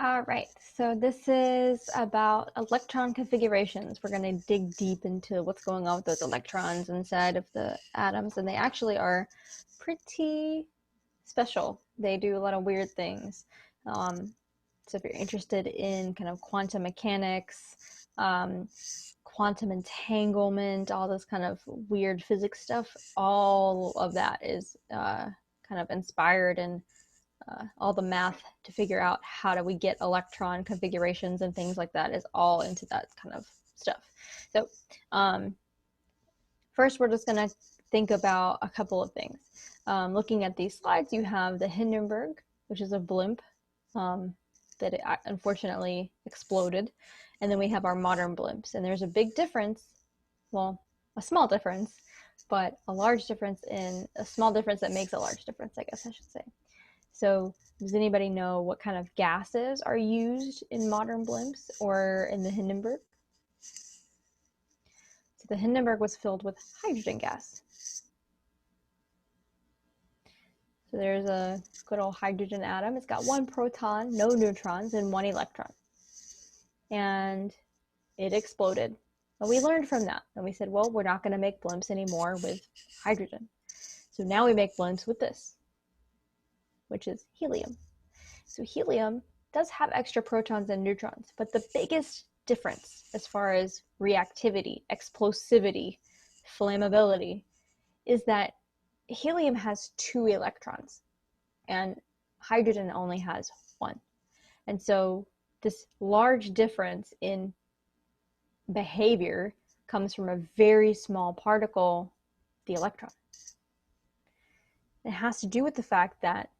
All right, so this is about electron configurations. We're going to dig deep into what's going on with those electrons inside of the atoms, and they actually are pretty special. They do a lot of weird things. So if you're interested in kind of quantum mechanics, quantum entanglement, all this kind of weird physics stuff, all of that is kind of inspired in all the math to figure out how do we get electron configurations and things like that is all into that kind of stuff. So first we're just going to think about a couple of things. Looking at these slides, you have the Hindenburg, which is a blimp that it unfortunately exploded. And then we have our modern blimps. And there's a big difference, well, a small difference, but a large difference in a small difference that makes a large difference, I guess I should say. So does anybody know what kind of gases are used in modern blimps or in the Hindenburg? So the Hindenburg was filled with hydrogen gas. So there's a good old hydrogen atom. It's got one proton, no neutrons, and one electron. And it exploded. And we learned from that. And we said, well, we're not going to make blimps anymore with hydrogen. So now we make blimps with this, which is helium. So helium does have extra protons and neutrons, but the biggest difference as far as reactivity, explosivity, flammability is that helium has 2 electrons and hydrogen only has 1. And so this large difference in behavior comes from a very small particle, the electron. It has to do with the fact that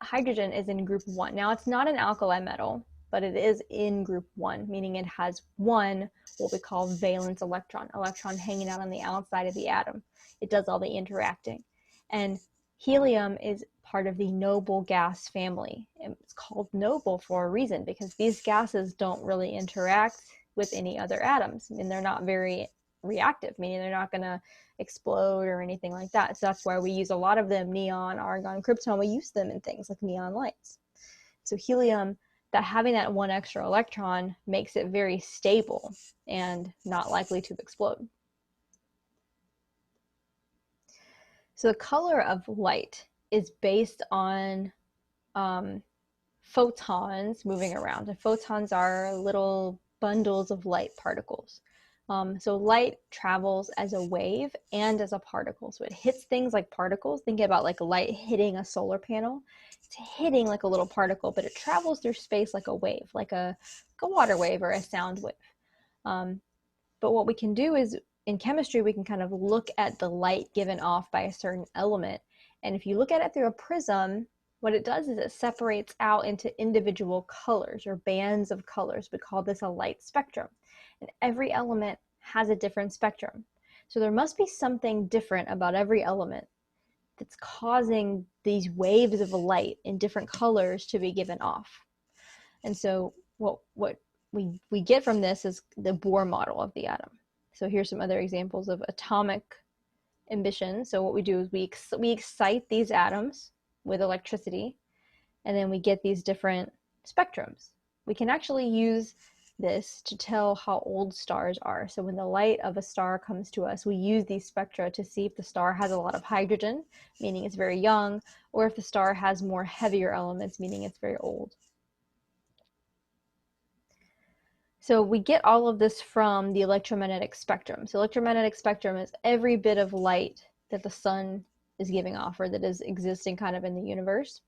hydrogen is in group 1. Now it's not an alkali metal, but it is in group 1, meaning it has one what we call valence electron hanging out on the outside of the atom. It does all the interacting. And helium is part of the noble gas family. It's called noble for a reason, because these gases don't really interact with any other atoms. I mean, they're not very reactive, meaning they're not going to explode or anything like that. So that's why we use a lot of them, neon, argon, krypton. We use them in things like neon lights. So helium, that having that one extra electron makes it very stable and not likely to explode. So the color of light is based on photons moving around. And photons are little bundles of light particles. So light travels as a wave and as a particle. So it hits things like particles. Think about like light hitting a solar panel. It's hitting like a little particle, but it travels through space like a wave, like a water wave or a sound wave. But what we can do is, in chemistry, we can kind of look at the light given off by a certain element. And if you look at it through a prism, what it does is it separates out into individual colors or bands of colors. We call this a light spectrum. And every element has a different spectrum. So there must be something different about every element that's causing these waves of light in different colors to be given off. And so what we get from this is the Bohr model of the atom. So here's some other examples of atomic emission. So what we do is we excite these atoms with electricity, and then we get these different spectrums. We can actually use this to tell how old stars are. So when the light of a star comes to us, we use these spectra to see if the star has a lot of hydrogen, meaning it's very young, or if the star has more heavier elements, meaning it's very old. So we get all of this from the electromagnetic spectrum. So electromagnetic spectrum is every bit of light that the sun is giving off, or that is existing kind of in the universe.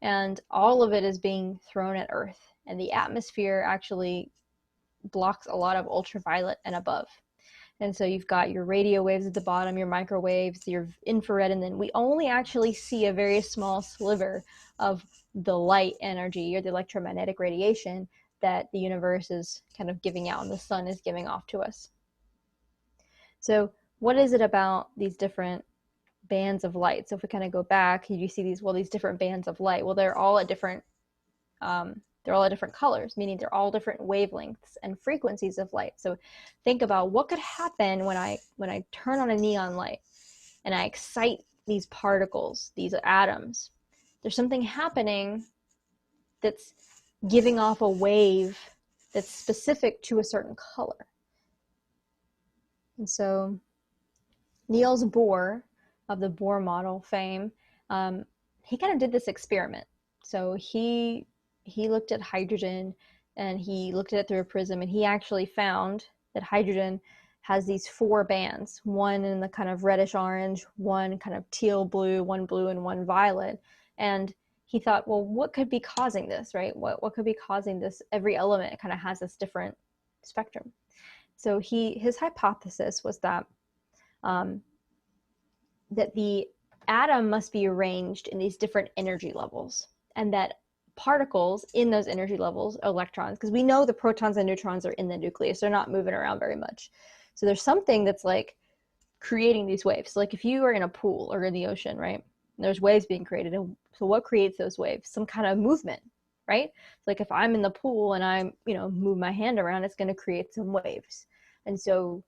And all of it is being thrown at Earth. And the atmosphere actually blocks a lot of ultraviolet and above. And so you've got your radio waves at the bottom, your microwaves, your infrared, and then we only actually see a very small sliver of the light energy or the electromagnetic radiation that the universe is kind of giving out and the sun is giving off to us. So what is it about these different bands of light? So if we kind of go back, you see these different bands of light. Well, they're all at different colors, meaning they're all different wavelengths and frequencies of light. So think about what could happen when I turn on a neon light and I excite these particles, these atoms. There's something happening that's giving off a wave that's specific to a certain color. And so Niels Bohr, of the Bohr model fame, he kind of did this experiment. So he looked at hydrogen and he looked at it through a prism, and he actually found that hydrogen has these 4 bands, one in the kind of reddish orange, one kind of teal blue, one blue, and one violet. And he thought, well, what could be causing this, right? What could be causing this? Every element kind of has this different spectrum. So his hypothesis was that that the atom must be arranged in these different energy levels, and that particles in those energy levels, electrons, because we know the protons and neutrons are in the nucleus, they're not moving around very much. So there's something that's like creating these waves. So like if you are in a pool or in the ocean, right? There's waves being created. And so what creates those waves? Some kind of movement, right? So like if I'm in the pool and I'm, move my hand around, it's going to create some waves. And so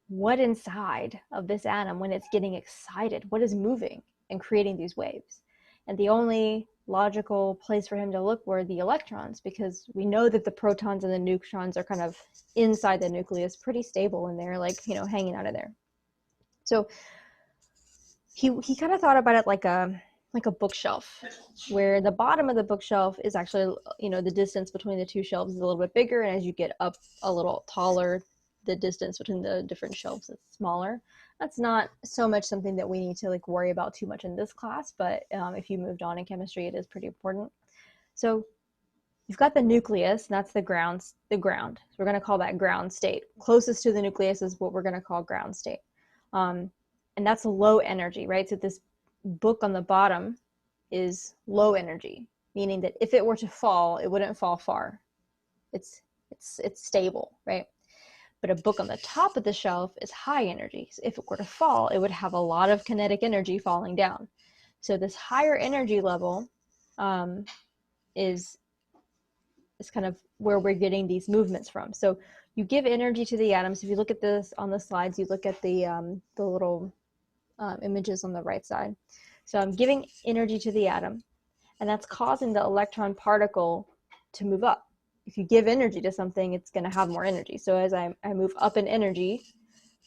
what inside of this atom, when it's getting excited, what is moving and creating these waves? And the only logical place for him to look were the electrons, because we know that the protons and the neutrons are kind of inside the nucleus, pretty stable in there, like, hanging out of there. So he kind of thought about it like a bookshelf, where the bottom of the bookshelf is actually, the distance between the 2 shelves is a little bit bigger, and as you get up a little taller, the distance between the different shelves is smaller. That's not so much something that we need to like worry about too much in this class, but if you moved on in chemistry, it is pretty important. So you've got the nucleus, and that's the ground. So we're going to call that ground state. Closest to the nucleus is what we're going to call ground state. And that's low energy, right? So this book on the bottom is low energy, meaning that if it were to fall, it wouldn't fall far. It's stable, right? But a book on the top of the shelf is high energy. So if it were to fall, it would have a lot of kinetic energy falling down. So this higher energy level is kind of where we're getting these movements from. So you give energy to the atoms. If you look at this on the slides, you look at the little images on the right side. So I'm giving energy to the atom, and that's causing the electron particle to move up. If you give energy to something, it's going to have more energy. So as I move up in energy,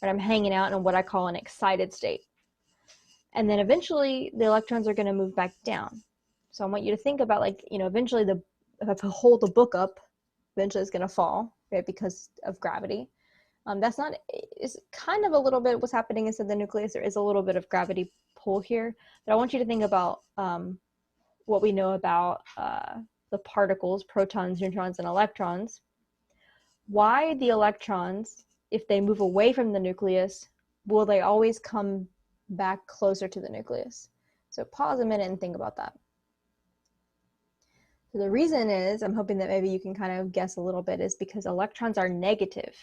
and I'm hanging out in what I call an excited state. And then eventually the electrons are going to move back down. So I want you to think about, like, eventually if I hold the book up, eventually it's going to fall, right, because of gravity. It's kind of a little bit what's happening inside the nucleus. There is a little bit of gravity pull here, but I want you to think about what we know about the particles, protons, neutrons, and electrons. Why the electrons, if they move away from the nucleus, will they always come back closer to the nucleus? So pause a minute and think about that. So the reason is, I'm hoping that maybe you can kind of guess a little bit, is because electrons are negative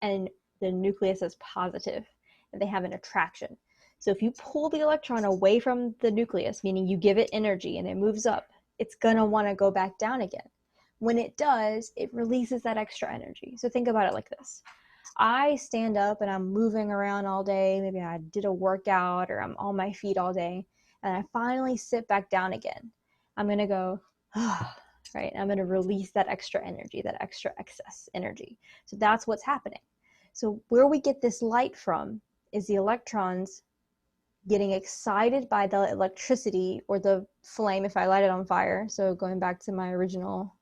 and the nucleus is positive, and they have an attraction. So if you pull the electron away from the nucleus, meaning you give it energy and it moves up, it's going to want to go back down again. When it does, it releases that extra energy. So think about it like this. I stand up and I'm moving around all day. Maybe I did a workout or I'm on my feet all day, and I finally sit back down again. I'm going to go, right? I'm going to release that extra energy, that extra excess energy. So that's what's happening. So where we get this light from is the electrons getting excited by the electricity or the flame if I light it on fire. So going back to my original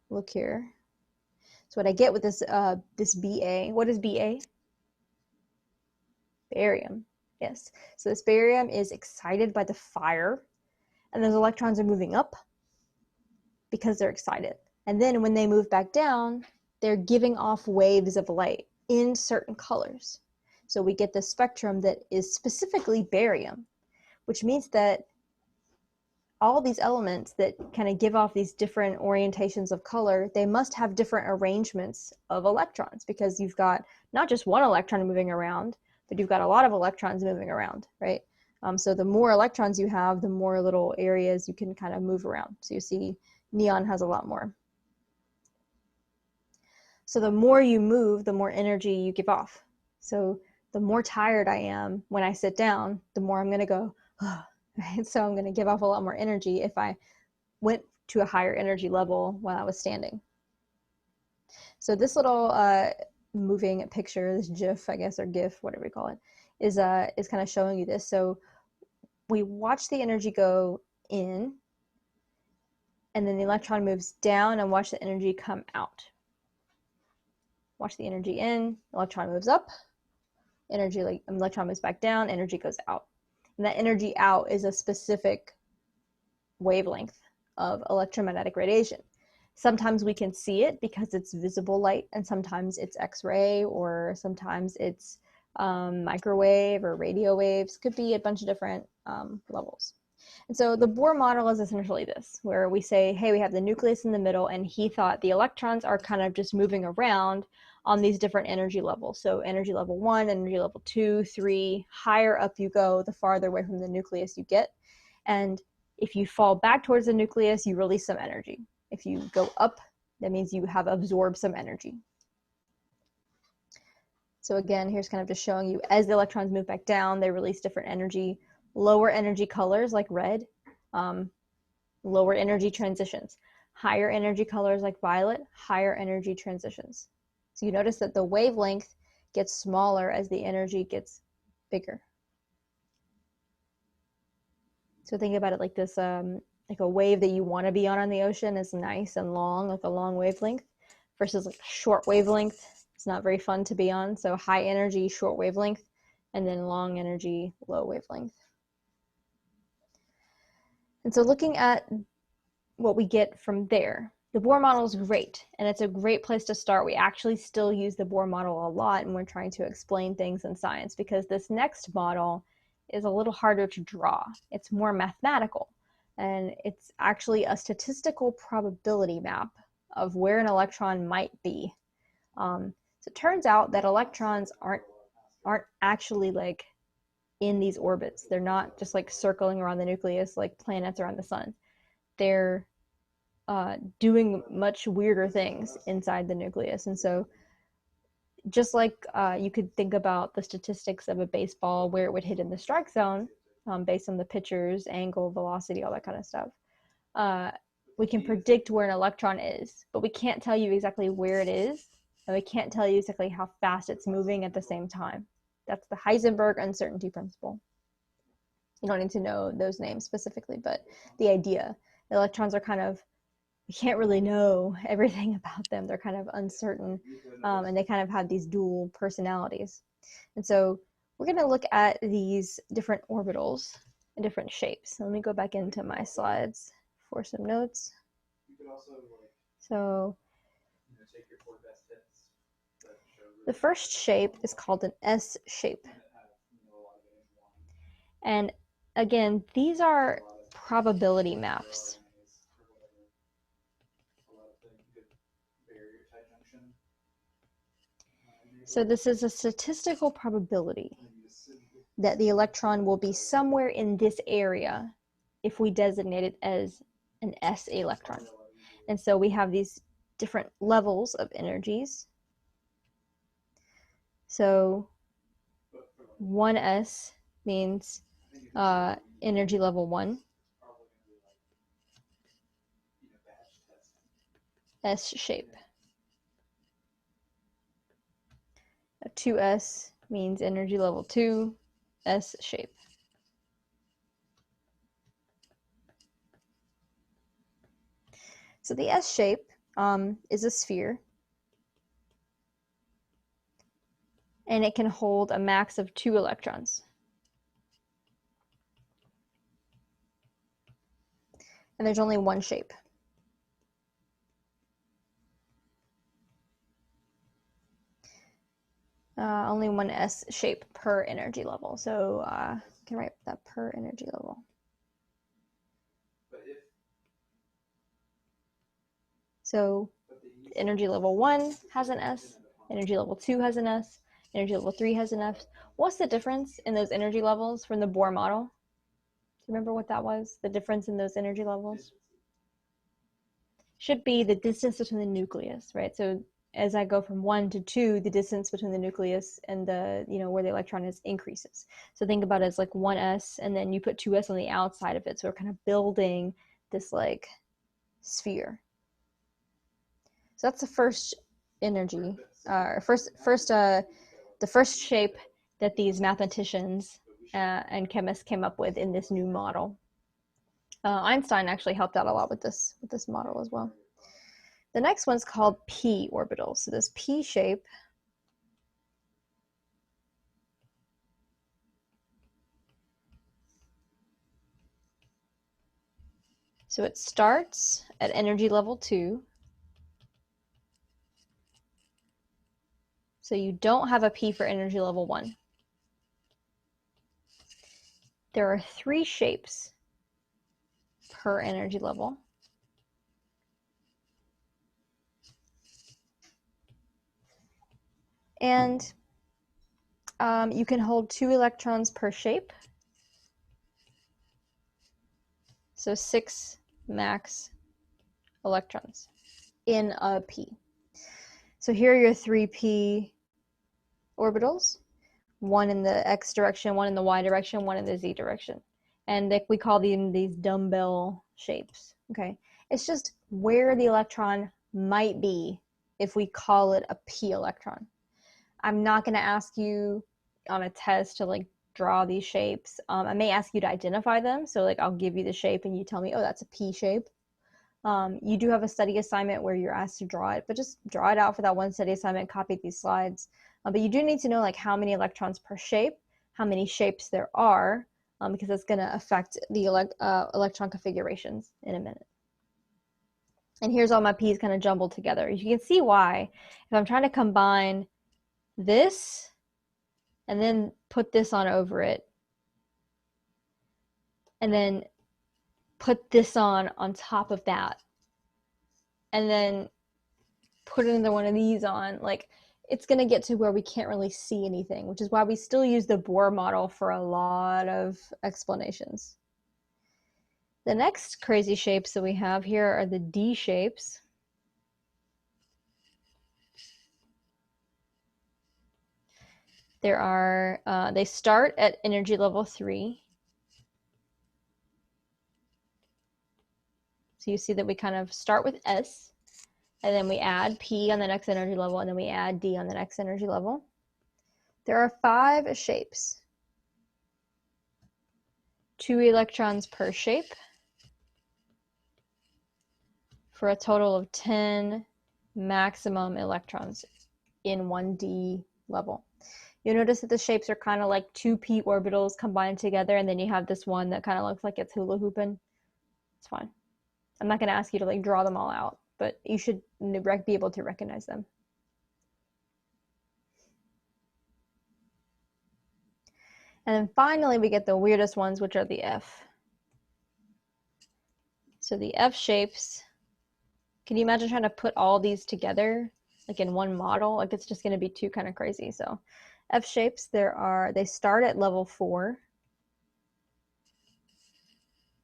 look here. So what I get with this this Ba, what is Ba? Barium, yes. So this barium is excited by the fire, and those electrons are moving up because they're excited. And then when they move back down, they're giving off waves of light in certain colors. So we get this spectrum that is specifically barium, which means that all these elements that kind of give off these different orientations of color, they must have different arrangements of electrons, because you've got not just one electron moving around, but you've got a lot of electrons moving around, right? So the more electrons you have, the more little areas you can kind of move around. So you see neon has a lot more. So the more you move, the more energy you give off. So the more tired I am when I sit down, the more I'm going to go, right? So I'm going to give off a lot more energy if I went to a higher energy level while I was standing. So this little moving picture, this GIF, I guess, or GIF, whatever you call it, is kind of showing you this. So we watch the energy go in, and then the electron moves down, and watch the energy come out. Watch the energy in, electron moves up, electron moves back down, energy goes out. And that energy out is a specific wavelength of electromagnetic radiation. Sometimes we can see it because it's visible light, and sometimes it's X-ray, or sometimes it's microwave or radio waves. Could be a bunch of different levels. And so the Bohr model is essentially this, where we say, hey, we have the nucleus in the middle, and he thought the electrons are kind of just moving around on these different energy levels. So energy level 1, energy level 2, 3, higher up you go, the farther away from the nucleus you get. And if you fall back towards the nucleus, you release some energy. If you go up, that means you have absorbed some energy. So again, here's kind of just showing you as the electrons move back down, they release different energy. Lower energy colors like red, lower energy transitions. Higher energy colors like violet, higher energy transitions. So you notice that the wavelength gets smaller as the energy gets bigger. So think about it like this, like a wave that you want to be on the ocean is nice and long, like a long wavelength, versus like a short wavelength. It's not very fun to be on. So high energy, short wavelength, and then long energy, low wavelength. And so looking at what we get from there, the Bohr model is great, and it's a great place to start. We actually still use the Bohr model a lot when we're trying to explain things in science, because this next model is a little harder to draw. It's more mathematical, and it's actually a statistical probability map of where an electron might be. So it turns out that electrons aren't actually like in these orbits. They're not just like circling around the nucleus like planets around the sun. They're doing much weirder things inside the nucleus. And so just like you could think about the statistics of a baseball, where it would hit in the strike zone based on the pitcher's angle, velocity, all that kind of stuff, we can predict where an electron is, but we can't tell you exactly where it is, and we can't tell you exactly how fast it's moving at the same time. That's the Heisenberg uncertainty principle. You don't need to know those names specifically, but the idea, the electrons are kind of, we can't really know everything about them. They're kind of uncertain, and they kind of have these dual personalities. And so we're going to look at these different orbitals in different shapes. So let me go back into my slides for some notes. So the first shape is called an S shape. And again, these are probability maps. So this is a statistical probability that the electron will be somewhere in this area if we designate it as an S electron. And so we have these different levels of energies. So 1s means energy level 1. S shape. 2s means energy level 2, S shape. So the S shape is a sphere, and it can hold a max of 2 electrons. And there's only one shape. Only one S shape per energy level. So I can write that per energy level. So energy level 1 has an S, energy level 2 has an S, energy level 3 has an S. What's the difference in those energy levels from the Bohr model? Do you remember what that was? The difference in those energy levels? Should be the distance between the nucleus, right? So as I go from 1 to 2, the distance between the nucleus and the, where the electron is increases. So think about it as like 1s, and then you put 2s on the outside of it. So we're kind of building this like sphere. So that's the first energy, the first shape that these mathematicians and chemists came up with in this new model. Einstein actually helped out a lot with this model as well. The next one's called p orbital. So this p shape so it starts at energy level 2. So you don't have a p for energy level 1. There are 3 shapes per energy level. And you can hold 2 electrons per shape. So 6 max electrons in a p. So here are your 3 p orbitals. One in the x direction, one in the y direction, one in the z direction. And we call them these dumbbell shapes, okay? It's just where the electron might be if we call it a p electron. I'm not going to ask you on a test to like draw these shapes. I may ask you to identify them. So like I'll give you the shape and you tell me, oh, that's a p shape. You do have a study assignment where you're asked to draw it, but just draw it out for that one study assignment, copy these slides. But you do need to know like how many electrons per shape, how many shapes there are, because that's going to affect the electron configurations in a minute. And here's all my p's kind of jumbled together. You can see why. If I'm trying to combine this and then put this on over it, and then put this on top of that, and then put another one of these on, like it's going to get to where we can't really see anything, which is why we still use the Bohr model for a lot of explanations. The next crazy shapes that we have here are the D shapes. There are, they start at energy level 3. So you see that we kind of start with S, and then we add P on the next energy level, and then we add D on the next energy level. There are 5 shapes. 2 electrons per shape for a total of 10 maximum electrons in 1D level. You'll notice that the shapes are kind of like 2 p orbitals combined together, and then you have this one that kind of looks like it's hula hooping. It's fine. I'm not going to ask you to like draw them all out, but you should be able to recognize them. And then finally we get the weirdest ones, which are the F. So the F shapes, can you imagine trying to put all these together like in one model? Like it's just going to be too kind of crazy. So F shapes, they start at level 4.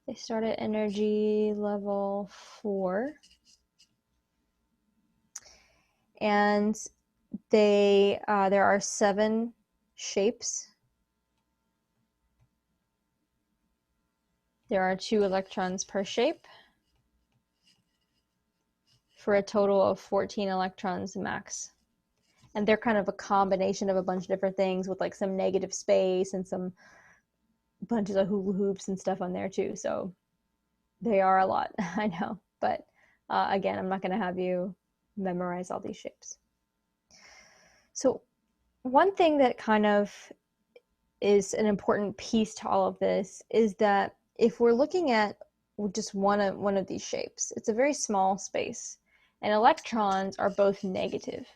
They start at energy level 4. And there are 7 shapes. There are 2 electrons per shape for a total of 14 electrons max. And they're kind of a combination of a bunch of different things with like some negative space and some bunches of hula hoops and stuff on there too. So they are a lot, I know. But again, I'm not going to have you memorize all these shapes. So one thing that kind of is an important piece to all of this is that if we're looking at just one of these shapes, it's a very small space, and electrons are both negative.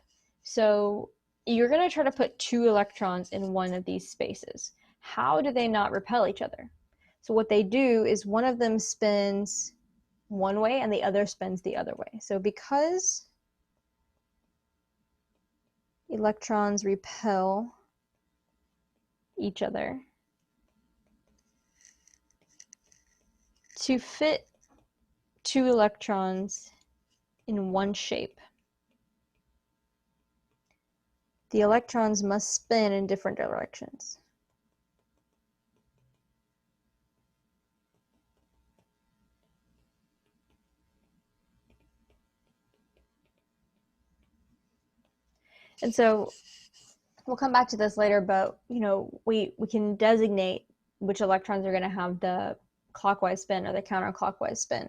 So you're going to try to put 2 electrons in one of these spaces. How do they not repel each other? So what they do is one of them spins one way and the other spins the other way. So because electrons repel each other, to fit 2 electrons in one shape, the electrons must spin in different directions. And so we'll come back to this later, but we can designate which electrons are going to have the clockwise spin or the counterclockwise spin.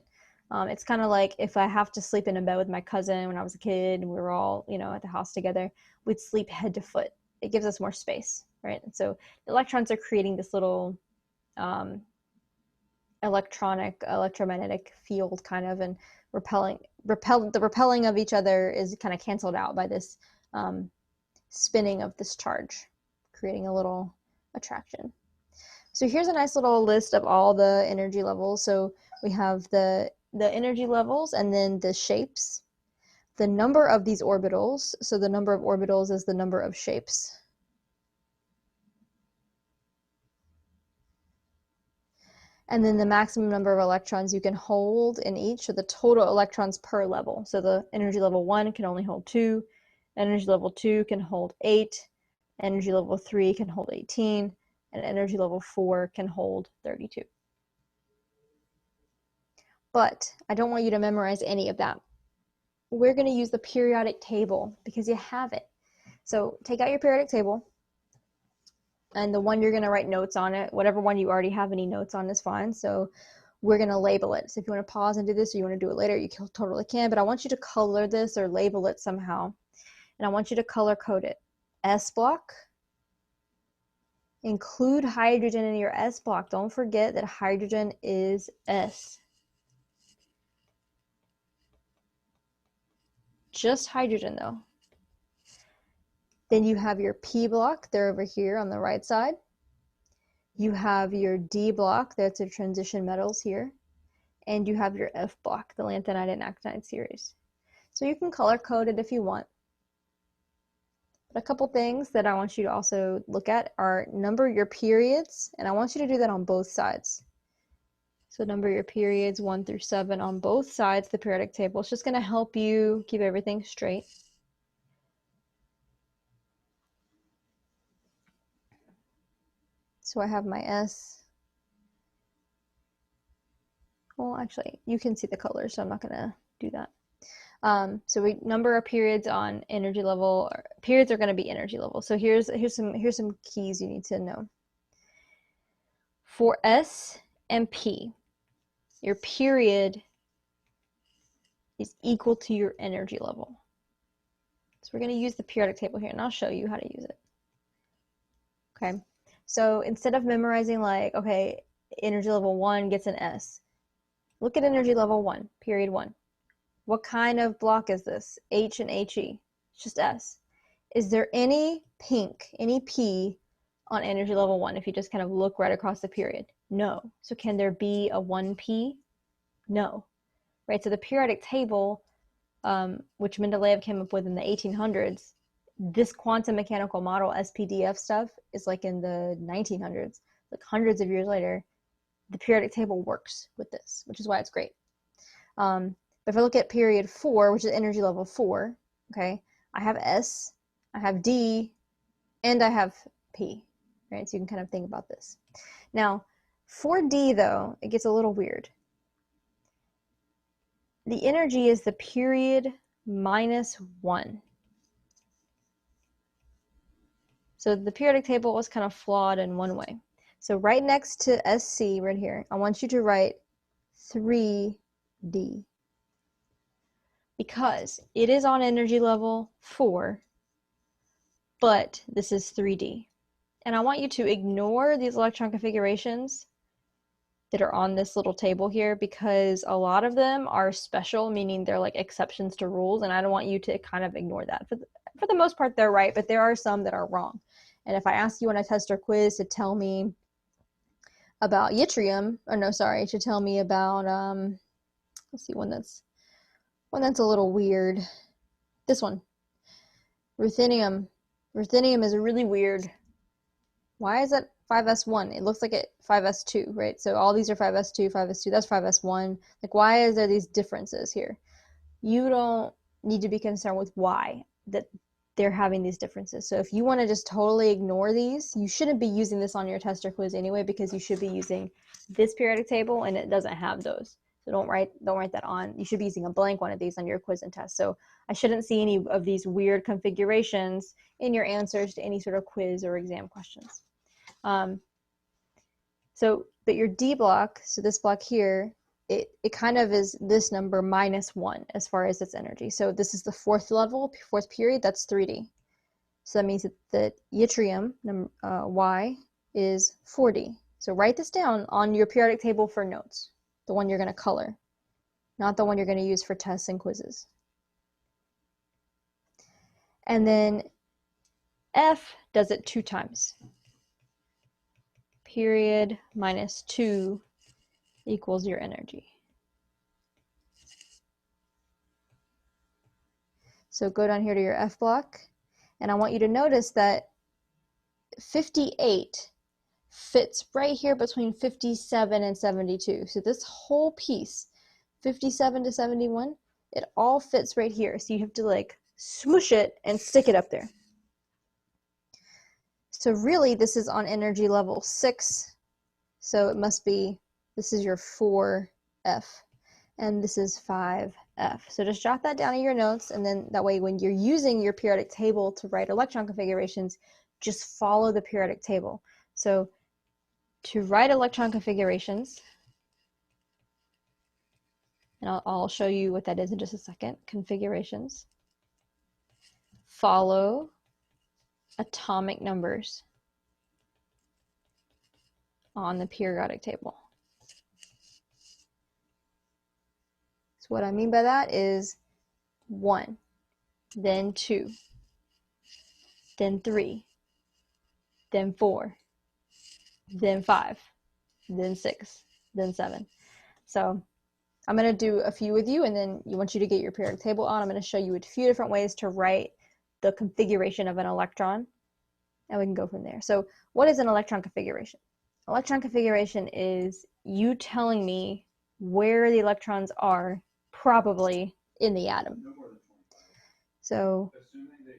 It's kind of like if I have to sleep in a bed with my cousin when I was a kid and we were all, at the house together, we'd sleep head to foot. It gives us more space, right? And so the electrons are creating this little electromagnetic field kind of, and the repelling of each other is kind of canceled out by this spinning of this charge, creating a little attraction. So here's a nice little list of all the energy levels. So we have the energy levels and then the shapes, the number of these orbitals. So the number of orbitals is the number of shapes. And then the maximum number of electrons you can hold in each, so the total electrons per level. So the energy level 1 can only hold 2, energy level 2 can hold 8, energy level 3 can hold 18, and energy level 4 can hold 32. But I don't want you to memorize any of that. We're going to use the periodic table because you have it. So take out your periodic table, and the one you're going to write notes on it, whatever one you already have any notes on is fine. So we're going to label it. So if you want to pause and do this, or you want to do it later, you totally can, but I want you to color this or label it somehow. And I want you to color code it. S block. Include hydrogen in your S block. Don't forget that hydrogen is S. Just hydrogen though. Then you have your P block, they're over here on the right side. You have your D block, that's the transition metals here. And you have your F block, the lanthanide and actinide series. So you can color code it if you want. But a couple things that I want you to also look at are number your periods, and I want you to do that on both sides. So number your periods 1 through 7 on both sides of the periodic table. It's just going to help you keep everything straight. So I have my S. Well, actually, you can see the colors, so I'm not going to do that. So we number our periods on energy level. Periods are going to be energy level. So here's some keys you need to know. For S and P, your period is equal to your energy level. So we're going to use the periodic table here, and I'll show you how to use it. Okay. So instead of memorizing like, okay, energy level 1 gets an S, look at energy level 1, period 1. What kind of block is this? H and HE. It's just S. Is there any pink, any P on energy level 1 if you just kind of look right across the period? No. So can there be a 1P? No. Right? So the periodic table, which Mendeleev came up with in the 1800s, this quantum mechanical model, SPDF stuff, is like in the 1900s, like hundreds of years later. The periodic table works with this, which is why it's great. But if I look at period 4, which is energy level 4, okay, I have S, I have D, and I have P, right? So you can kind of think about this. Now, for D, though, it gets a little weird. The energy is the period minus 1. So the periodic table was kind of flawed in one way. So right next to SC, right here, I want you to write 3D. Because it is on energy level 4, but this is 3D. And I want you to ignore these electron configurations that are on this little table here, because a lot of them are special, meaning they're like exceptions to rules, and I don't want you to kind of ignore that. For the most part, they're right, but there are some that are wrong. And if I ask you on a test or quiz to tell me about yttrium, or no, sorry, to tell me about, let's see, one that's a little weird. This one, ruthenium. Ruthenium is really weird. Why is that 5s1? It looks like it 5s2, right? So all these are 5s2, 5s2, that's 5s1. Like, why is there these differences here? You don't need to be concerned with why that they're having these differences. So if you want to just totally ignore these, you shouldn't be using this on your test or quiz anyway, because you should be using this periodic table, and it doesn't have those. So don't write that on. You should be using a blank one of these on your quiz and test. So I shouldn't see any of these weird configurations in your answers to any sort of quiz or exam questions. But your D block, so this block here, it kind of is this number -1 as far as its energy. So this is the fourth level, fourth period, that's 3D. So that means that the yttrium, Y, is 4D. So write this down on your periodic table for notes, the one you're going to color, not the one you're going to use for tests and quizzes. And then F does it 2 times. Period minus 2 equals your energy. So go down here to your F block, and I want you to notice that 58 fits right here between 57 and 72. So this whole piece, 57 to 71, it all fits right here. So you have to like smoosh it and stick it up there. So really this is on energy level 6. So it must be, this is your 4F, and this is 5F. So just jot that down in your notes, and then that way when you're using your periodic table to write electron configurations, just follow the periodic table. So to write electron configurations, and I'll show you what that is in just a second, configurations, follow atomic numbers on the periodic table. So what I mean by that is 1, then 2, then 3, then 4, then 5, then 6, then 7. So I'm going to do a few with you, and then I want you to get your periodic table on. I'm going to show you a few different ways to write the configuration of an electron, and we can go from there. So what is an electron configuration? Electron configuration is you telling me where the electrons are probably in the atom. So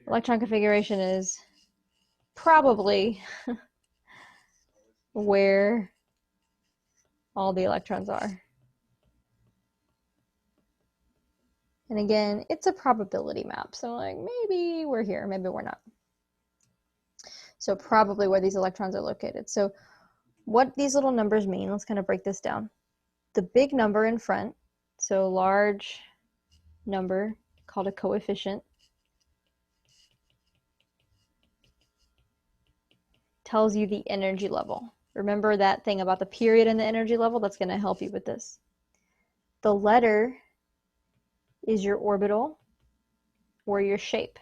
electron configuration is probably where all the electrons are. And again, it's a probability map. So like maybe we're here, maybe we're not. So probably where these electrons are located. So what these little numbers mean, let's kind of break this down. The big number in front, so large number called a coefficient, tells you the energy level. Remember that thing about the period and the energy level? That's going to help you with this. The letter is your orbital or your shape.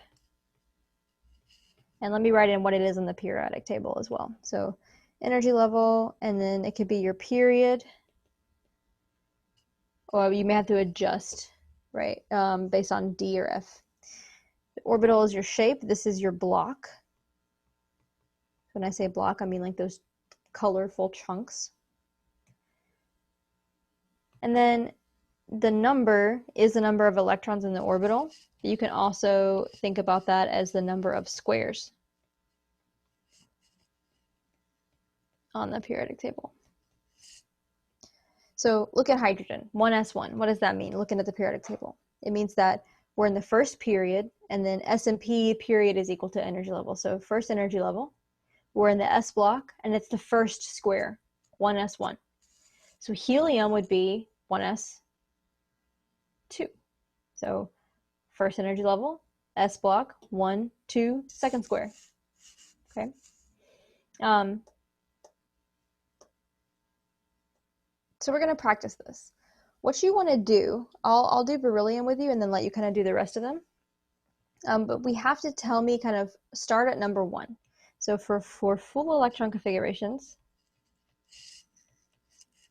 And let me write in what it is in the periodic table as well. So energy level, and then it could be your period, or you may have to adjust, right, based on D or F. The orbital is your shape. This is your block. When I say block, I mean like those colorful chunks. And then the number is the number of electrons in the orbital. You can also think about that as the number of squares on the periodic table. So look at hydrogen, 1s1. What does that mean? Looking at the periodic table. It means that we're in the first period, and then S&P period is equal to energy level. So first energy level, we're in the S block, and it's the first square, 1s1. So helium would be 1s2. So first energy level, S block, 1, 2, second square. Okay. So we're going to practice this. What you want to do, I'll do beryllium with you and then let you kind of do the rest of them. But we have to tell me kind of start at number 1. So for full electron configurations,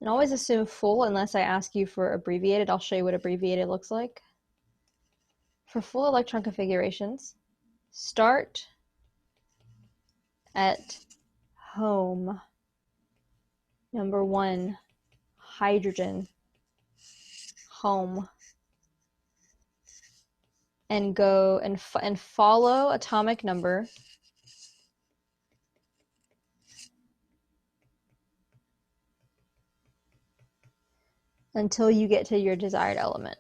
and always assume full unless I ask you for abbreviated. I'll show you what abbreviated looks like. For full electron configurations, start at home. Number 1, hydrogen, home. And go and follow atomic number until you get to your desired element.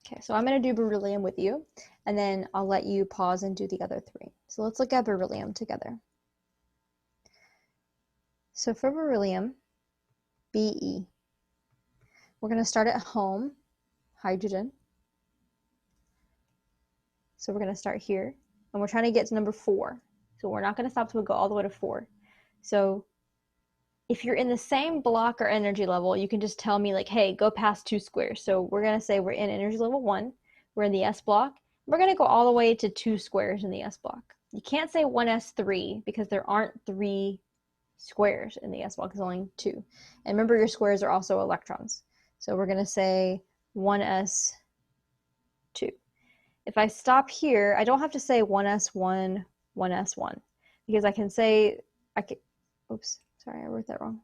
Okay, so I'm going to do beryllium with you, and then I'll let you pause and do the other three. So let's look at beryllium together. So for beryllium, Be, we're going to start at home, hydrogen. So we're going to start here, and we're trying to get to number 4. So we're not going to stop till we go all the way to 4. So if you're in the same block or energy level, you can just tell me like, hey, go past 2 squares. So we're going to say we're in energy level 1, we're in the S block, we're going to go all the way to 2 squares in the S block. You can't say 1s3 because there aren't 3 squares in the S block, it's only 2. And remember, your squares are also electrons. So we're going to say 1s2. If I stop here, I don't have to say 1s1, 1s1, because I can say, oops, sorry, I wrote that wrong.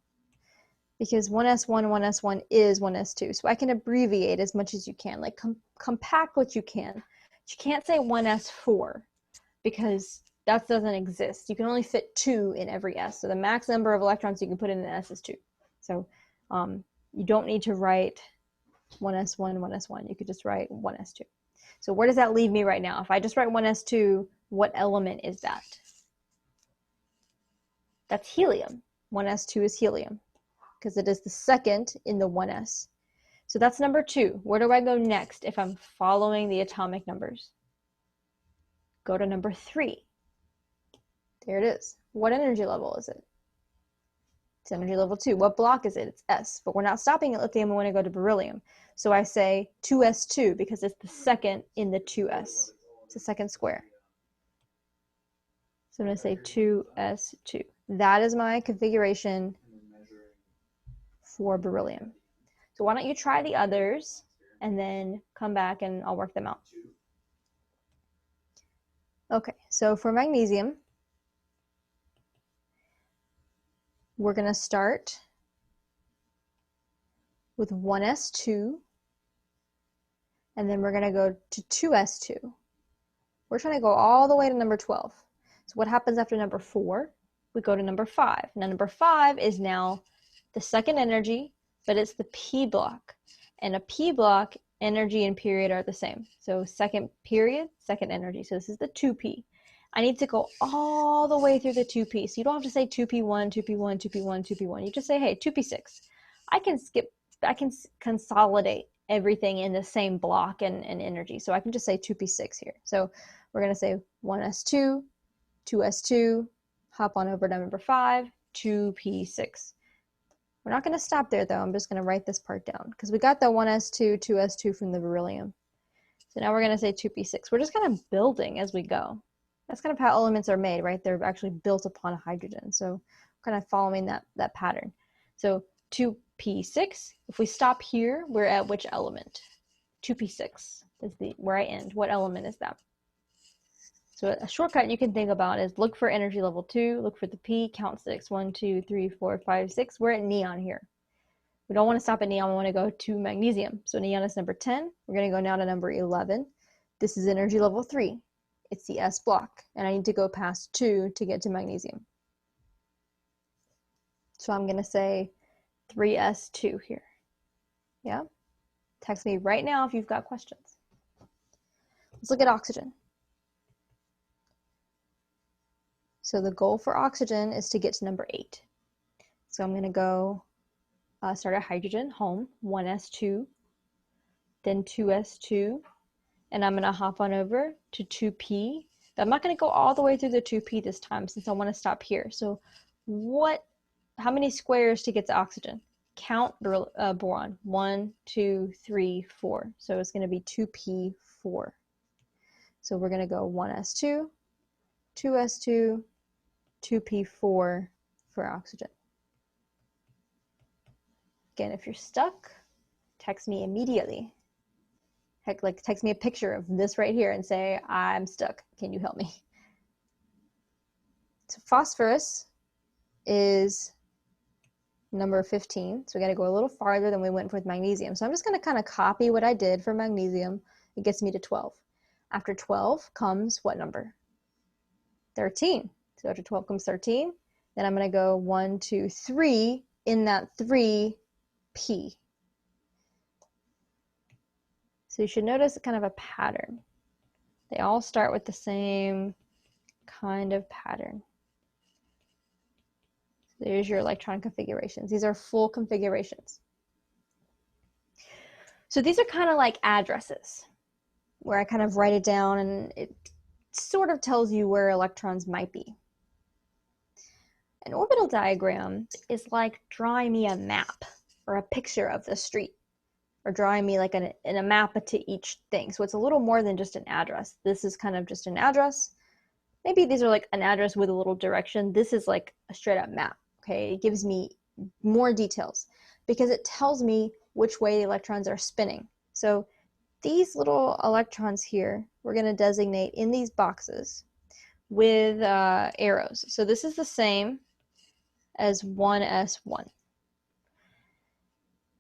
Because 1s1, 1s1 is 1s2. So I can abbreviate as much as you can, like compact what you can. But you can't say 1s4 because that doesn't exist. You can only fit 2 in every S. So the max number of electrons you can put in an S is 2. So you don't need to write 1s1, 1s1. You could just write 1s2. So where does that leave me right now? If I just write 1s2, what element is that? That's helium. 1s2 is helium because it is the second in the 1s. So that's number 2. Where do I go next if I'm following the atomic numbers? Go to number 3. There it is. What energy level is it? It's energy level 2. What block is it? It's S. But we're not stopping at lithium. We want to go to beryllium. So I say 2s2 because it's the second in the 2s. It's the second square. So I'm going to say 2s2. That is my configuration for beryllium. So why don't you try the others and then come back and I'll work them out. Okay, so for magnesium, we're going to start with 1s2, and then we're going to go to 2s2. We're trying to go all the way to number 12. So what happens after number 4? We go to number 5. Now number 5 is now the second energy, but it's the P block. And a P block, energy and period are the same. So second period, second energy. So this is the 2p. I need to go all the way through the 2p. So you don't have to say 2p1, 2p1, 2p1, 2p1. You just say, hey, 2p6. I can consolidate everything in the same block and energy. So I can just say 2p6 here. So we're going to say 1s2, 2s2, hop on over to number 5, 2p6. We're not going to stop there, though. I'm just going to write this part down because we got the 1s2, 2s2 from the beryllium. So now we're going to say 2p6. We're just kind of building as we go. That's kind of how elements are made, right? They're actually built upon a hydrogen. So kind of following that pattern. So 2p6. If we stop here, we're at which element? 2p6 is where I end. What element is that? So a shortcut you can think about is look for energy level 2, look for the P, count 6. 1, 2, 3, 4, 5, 6. We're at neon here. We don't want to stop at neon. We want to go to magnesium. So neon is number 10. We're going to go now to number 11. This is energy level 3. It's the S block. And I need to go past 2 to get to magnesium. So I'm going to say 3s2 here. Yeah? Text me right now if you've got questions. Let's look at oxygen. So the goal for oxygen is to get to number 8. So I'm going to go start at hydrogen, home, 1s2, then 2s2, and I'm going to hop on over to 2p. But I'm not going to go all the way through the 2p this time since I want to stop here. So how many squares to get to oxygen? Count boron. 1, 2, 3, 4. So it's going to be 2p4. So we're going to go 1s2, 2s2, 2p4 for oxygen. Again, if you're stuck, text me immediately. Heck, like text me a picture of this right here and say, I'm stuck. Can you help me? So phosphorus is number 15. So we got to go a little farther than we went with magnesium. So I'm just going to kind of copy what I did for magnesium. It gets me to 12. After 12 comes what number? 13. So after 12 comes 13. Then I'm going to go 1, 2, 3 in that 3p. So you should notice kind of a pattern. They all start with the same kind of pattern. So there's your electron configurations. These are full configurations. So these are kind of like addresses, where I kind of write it down and it sort of tells you where electrons might be. An orbital diagram is like drawing me a map or a picture of the street, or drawing me like a map to each thing. So it's a little more than just an address. This is kind of just an address. Maybe these are like an address with a little direction. This is like a straight up map, okay? It gives me more details because it tells me which way the electrons are spinning. So these little electrons here, we're going to designate in these boxes with arrows. So this is the same as 1s1.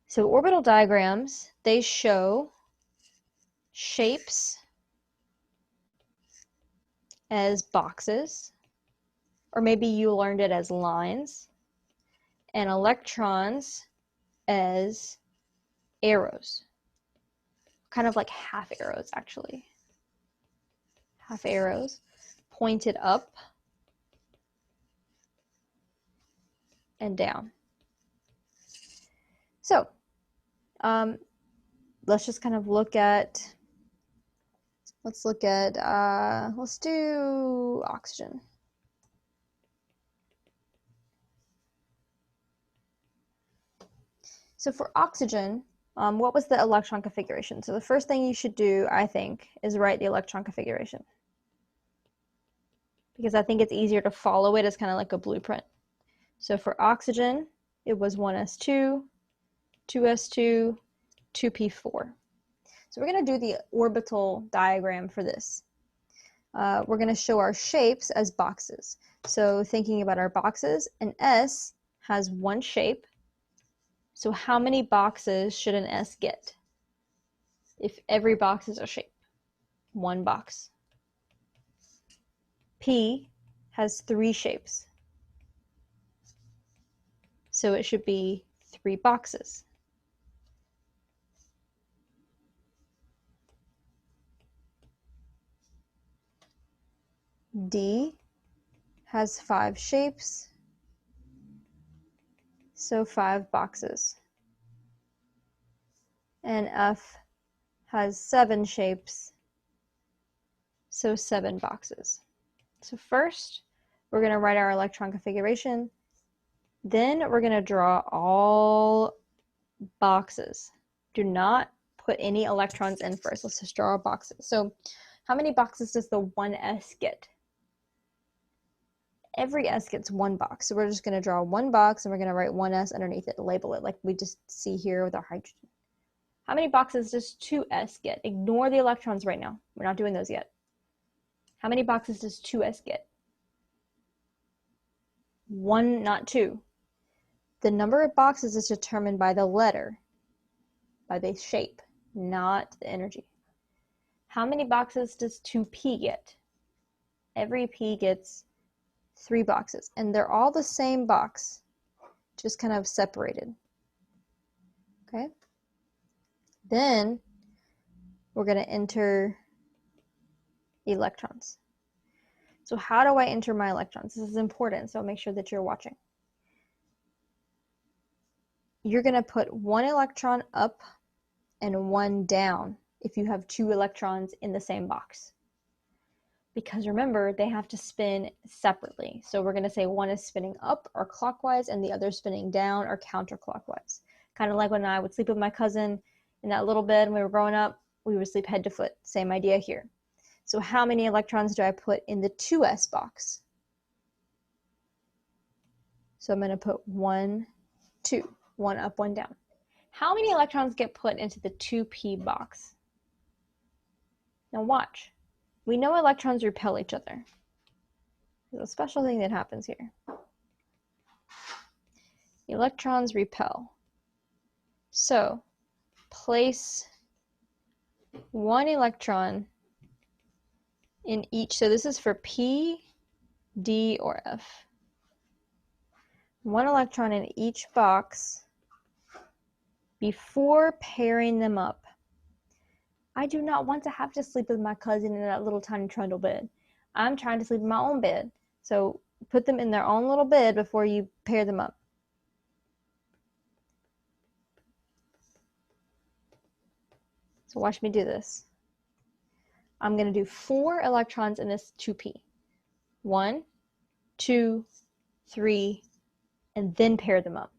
So orbital diagrams, they show shapes as boxes, or maybe you learned it as lines, and electrons as arrows. Kind of like half arrows, actually. Half arrows pointed up and down. So let's just kind of look at, let's do oxygen. So for oxygen, what was the electron configuration? So the first thing you should do, I think, is write the electron configuration, because I think it's easier to follow it as kind of like a blueprint. So for oxygen, it was 1s2, 2s2, 2p4. So we're going to do the orbital diagram for this. We're going to show our shapes as boxes. So thinking about our boxes, an S has one shape. So how many boxes should an S get? If every box is a shape, one box. P has 3 shapes. So it should be 3 boxes. D has 5 shapes, so 5 boxes. And F has 7 shapes, so 7 boxes. So first, we're going to write our electron configuration. Then we're going to draw all boxes. Do not put any electrons in first. Let's just draw our boxes. So how many boxes does the 1s get? Every S gets 1 box. So we're just going to draw 1 box and we're going to write 1s underneath it, label it like we just see here with our hydrogen. How many boxes does 2s get? Ignore the electrons right now. We're not doing those yet. How many boxes does 2s get? 1, not 2. The number of boxes is determined by the letter, by the shape, not the energy. How many boxes does 2p get? Every p gets 3 boxes, and they're all the same box, just kind of separated. Okay? Then we're going to enter electrons. So how do I enter my electrons? This is important, so make sure that you're watching. You're going to put 1 electron up and 1 down if you have 2 electrons in the same box. Because remember, they have to spin separately. So we're going to say one is spinning up or clockwise and the other is spinning down or counterclockwise. Kind of like when I would sleep with my cousin in that little bed when we were growing up, we would sleep head to foot. Same idea here. So how many electrons do I put in the 2s box? So I'm going to put 1, 2, 1 up, 1 down. How many electrons get put into the 2p box? Now watch. We know electrons repel each other. There's a special thing that happens here. Electrons repel. So place 1 electron in each. So this is for P, D, or F. 1 electron in each box before pairing them up. I do not want to have to sleep with my cousin in that little tiny trundle bed. I'm trying to sleep in my own bed. So put them in their own little bed before you pair them up. So watch me do this. I'm going to do 4 electrons in this 2p. 1, 2, 3, and then pair them up.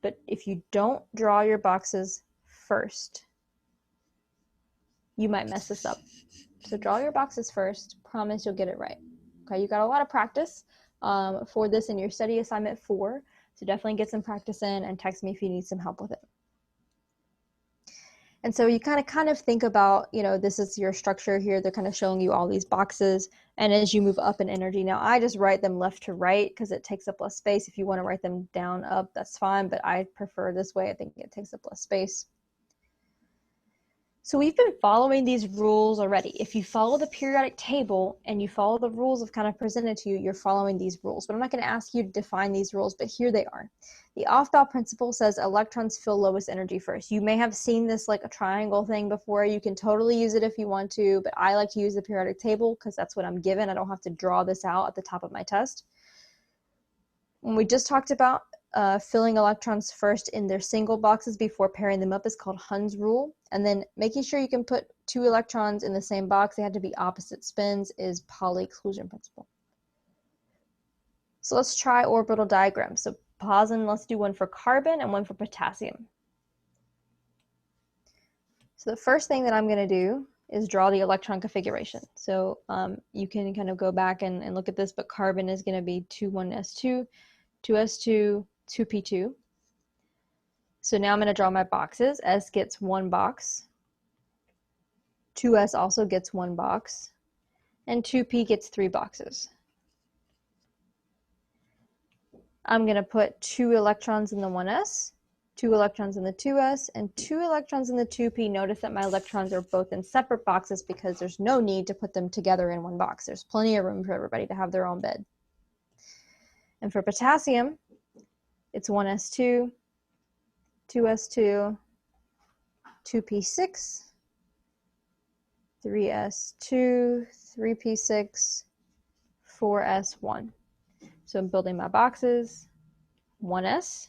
But if you don't draw your boxes first, you might mess this up. So draw your boxes first. Promise you'll get it right. Okay, you got a lot of practice for this in your study assignment 4. So definitely get some practice in and text me if you need some help with it. And so you kind of think about, you know, this is your structure here. They're kind of showing you all these boxes. And as you move up in energy, now I just write them left to right because it takes up less space. If you want to write them down, up, that's fine. But I prefer this way. I think it takes up less space. So we've been following these rules already. If you follow the periodic table and you follow the rules I've kind of presented to you, you're following these rules. But I'm not going to ask you to define these rules, but here they are. The off-bound principle says electrons fill lowest energy first. You may have seen this like a triangle thing before. You can totally use it if you want to, but I like to use the periodic table because that's what I'm given. I don't have to draw this out at the top of my test. When we just talked about filling electrons first in their single boxes before pairing them up is called Hund's rule. And then making sure you can put 2 electrons in the same box, they have to be opposite spins, is Pauli exclusion principle. So let's try orbital diagrams. So pause and let's do one for carbon and one for potassium. So the first thing that I'm going to do is draw the electron configuration. So you can kind of go back and look at this, but carbon is going to be 2,1s2, 2s2, 2p2. So now I'm going to draw my boxes. S gets 1 box. 2s also gets 1 box. And 2p gets 3 boxes. I'm going to put 2 electrons in the 1s, 2 electrons in the 2s, and 2 electrons in the 2p. Notice that my electrons are both in separate boxes because there's no need to put them together in one box. There's plenty of room for everybody to have their own bed. And for potassium, it's 1s2, 2s2, 2p6, 3s2, 3p6, 4s1. So I'm building my boxes. 1s.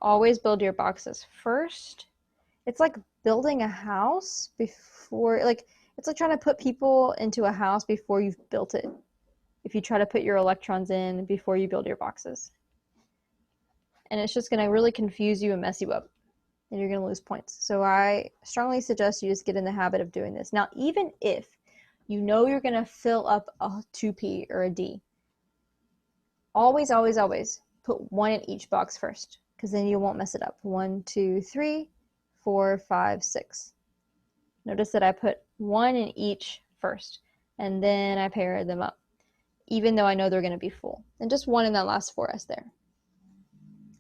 Always build your boxes first. It's like building a house before, it's like trying to put people into a house before you've built it. If you try to put your electrons in before you build your boxes. And it's just going to really confuse you and mess you up. And you're going to lose points. So I strongly suggest you just get in the habit of doing this. Now, even if you know you're going to fill up a 2p or a d, always, always, always put 1 in each box first, because then you won't mess it up. 1, 2, 3, 4, 5, 6. Notice that I put 1 in each first, and then I pair them up, even though I know they're going to be full. And just 1 in that last 4s there.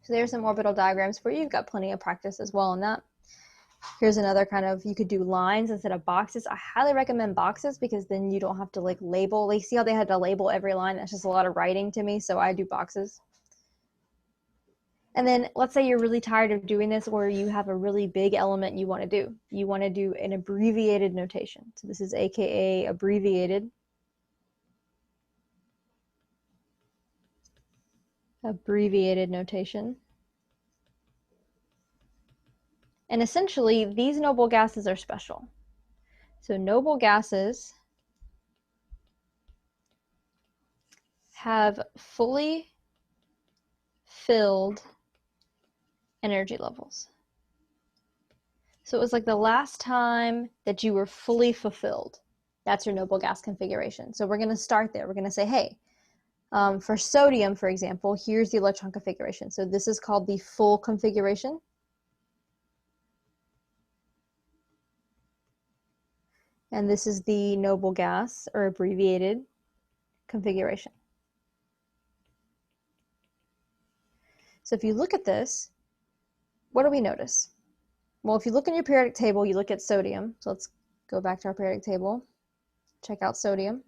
So there's some orbital diagrams for you. You've got plenty of practice as well on that. Here's another kind of, you could do lines instead of boxes. I highly recommend boxes because then you don't have to like label. Like, see how they had to label every line? That's just a lot of writing to me, so I do boxes. And then let's say you're really tired of doing this, or you have a really big element you want to do. You want to do an abbreviated notation. So this is AKA abbreviated. Abbreviated notation. And essentially, these noble gases are special. So noble gases have fully filled energy levels. So it was like the last time that you were fully fulfilled. That's your noble gas configuration. So we're going to start there. We're going to say, hey, for sodium, for example, here's the electron configuration. So this is called the full configuration. And this is the noble gas, or abbreviated configuration. So if you look at this, what do we notice? Well, if you look in your periodic table, you look at sodium. So let's go back to our periodic table. Check out sodium.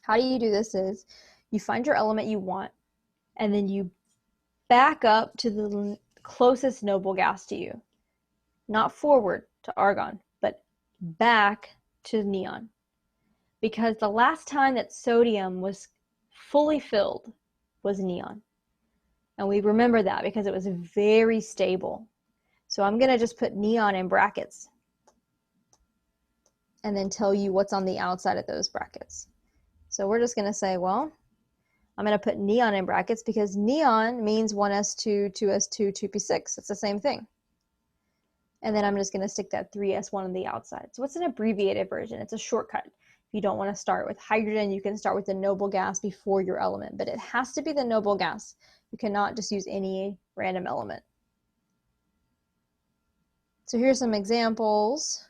How do you do this is You find your element you want, and then you back up to the closest noble gas to you. Not forward to argon, but back to neon. Because the last time that sodium was fully filled was neon. And we remember that because it was very stable. So I'm going to just put neon in brackets and then tell you what's on the outside of those brackets. So we're just going to say, well, I'm going to put neon in brackets because neon means 1s2, 2s2, 2p6. It's the same thing. And then I'm just going to stick that 3s1 on the outside. So it's an abbreviated version. It's a shortcut. If you don't want to start with hydrogen, you can start with the noble gas before your element, but it has to be the noble gas. You cannot just use any random element. So here's some examples.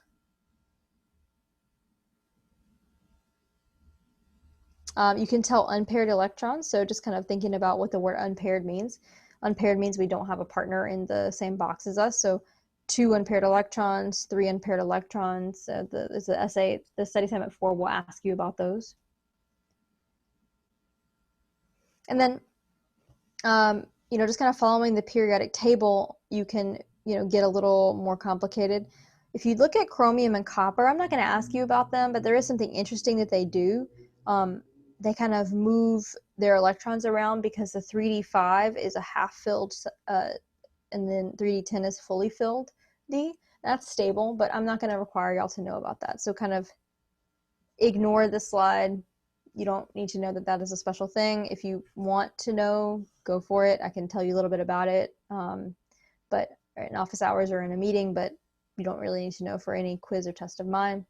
You can tell unpaired electrons, so just kind of thinking about what the word unpaired means. Unpaired means we don't have a partner in the same box as us, so 2 unpaired electrons, 3 unpaired electrons. The essay, the study assignment 4 will ask you about those. And then, just kind of following the periodic table, you can, get a little more complicated. If you look at chromium and copper, I'm not going to ask you about them, but there is something interesting that they do. They kind of move their electrons around because the 3d5 is a half filled, and then 3d10 is fully filled D. That's stable, but I'm not going to require y'all to know about that. So kind of ignore the slide. You don't need to know that that is a special thing. If you want to know, go for it. I can tell you a little bit about it, but in office hours or in a meeting, but you don't really need to know for any quiz or test of mine.